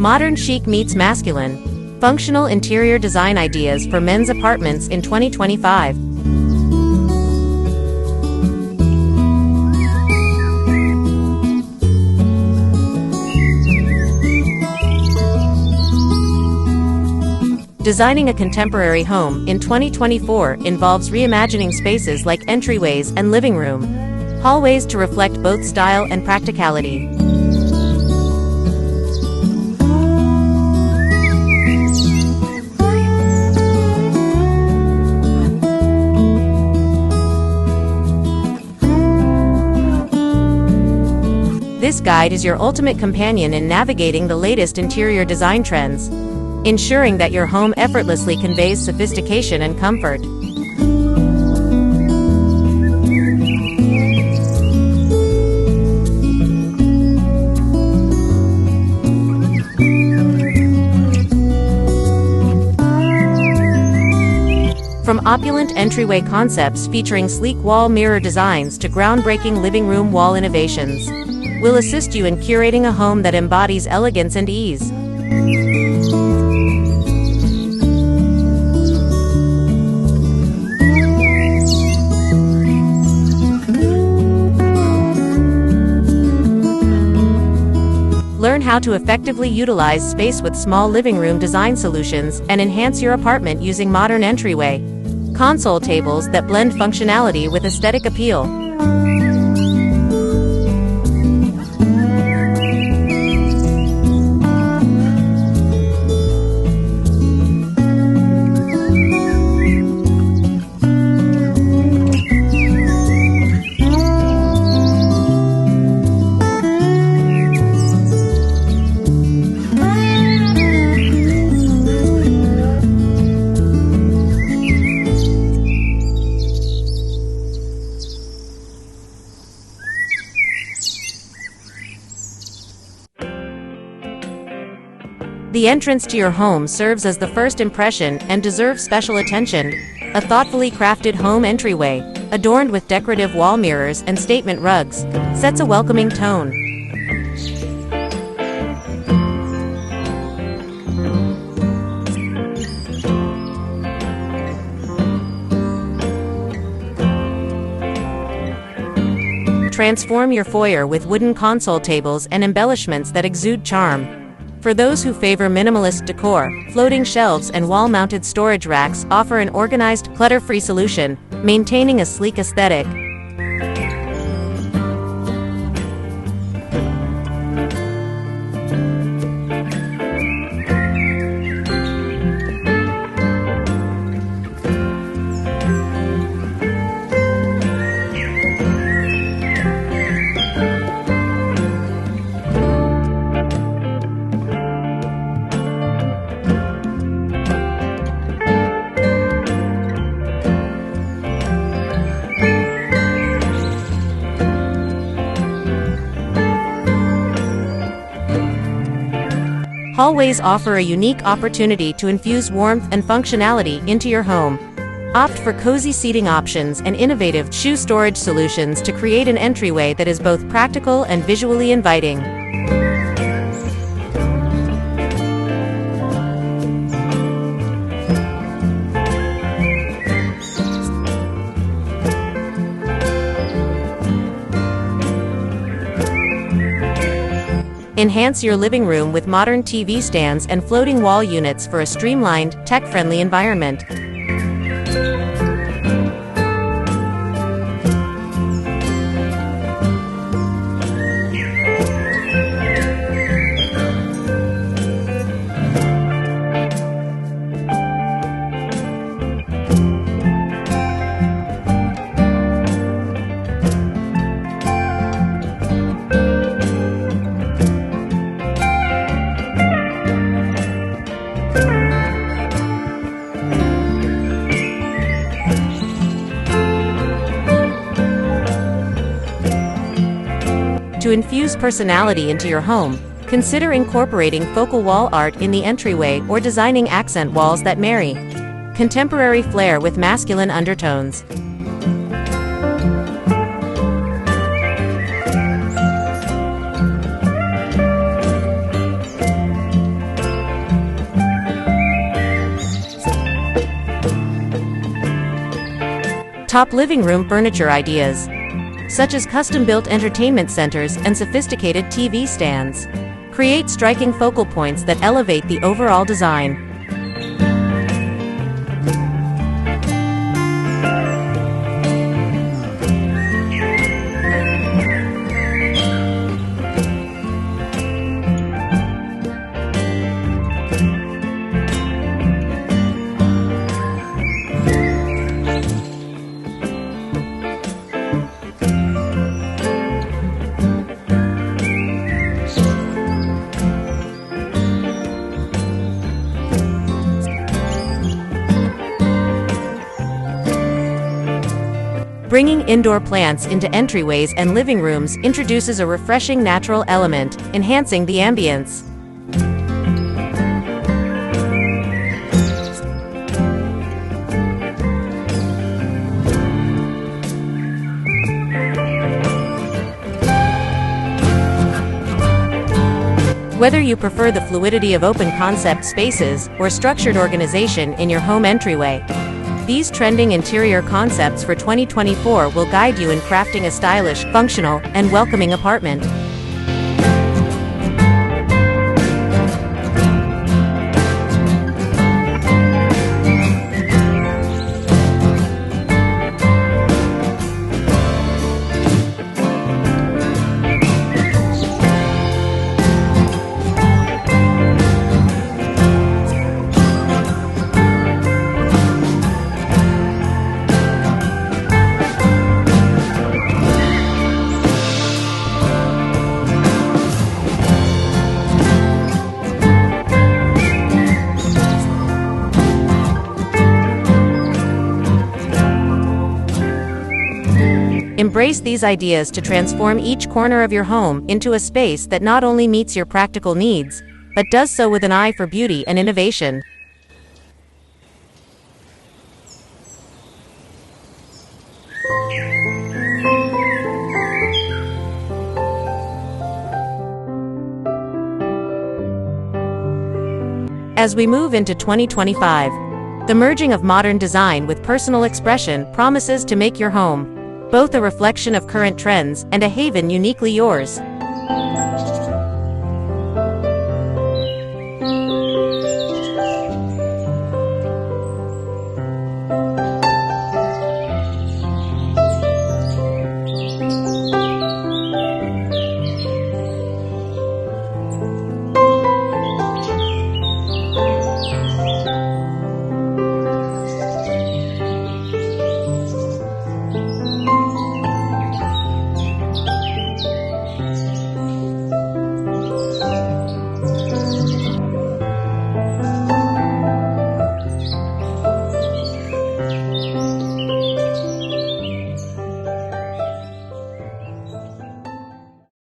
Modern chic meets masculine. Functional interior design ideas for men's apartments in 2025. Designing a contemporary home in 2024 involves reimagining spaces like entryways and living room hallways to reflect both style and practicality. This guide is your ultimate companion in navigating the latest interior design trends, ensuring that your home effortlessly conveys sophistication and comfort. From opulent entryway concepts featuring sleek wall mirror designs to groundbreaking living room wall innovations, we'll assist you in curating a home that embodies elegance and ease. Learn how to effectively utilize space with small living room design solutions and enhance your apartment using modern entryway console tables that blend functionality with aesthetic appeal. The entrance to your home serves as the first impression and deserves special attention. A thoughtfully crafted home entryway, adorned with decorative wall mirrors and statement rugs, sets a welcoming tone. Transform your foyer with wooden console tables and embellishments that exude charm. For those who favor minimalist decor, floating shelves and wall-mounted storage racks offer an organized, clutter-free solution, maintaining a sleek aesthetic. Hallways offer a unique opportunity to infuse warmth and functionality into your home. Opt for cozy seating options and innovative shoe storage solutions to create an entryway that is both practical and visually inviting. Enhance your living room with modern TV stands and floating wall units for a streamlined, tech-friendly environment. To infuse personality into your home, consider incorporating focal wall art in the entryway or designing accent walls that marry contemporary flair with masculine undertones. Top living room furniture ideas, such as custom-built entertainment centers and sophisticated TV stands, create striking focal points that elevate the overall design. Bringing indoor plants into entryways and living rooms introduces a refreshing natural element, enhancing the ambience. Whether you prefer the fluidity of open concept spaces or structured organization in your home entryway, these trending interior concepts for 2024 will guide you in crafting a stylish, functional, and welcoming apartment. Embrace these ideas to transform each corner of your home into a space that not only meets your practical needs, but does so with an eye for beauty and innovation. As we move into 2025, the merging of modern design with personal expression promises to make your home both a reflection of current trends and a haven uniquely yours.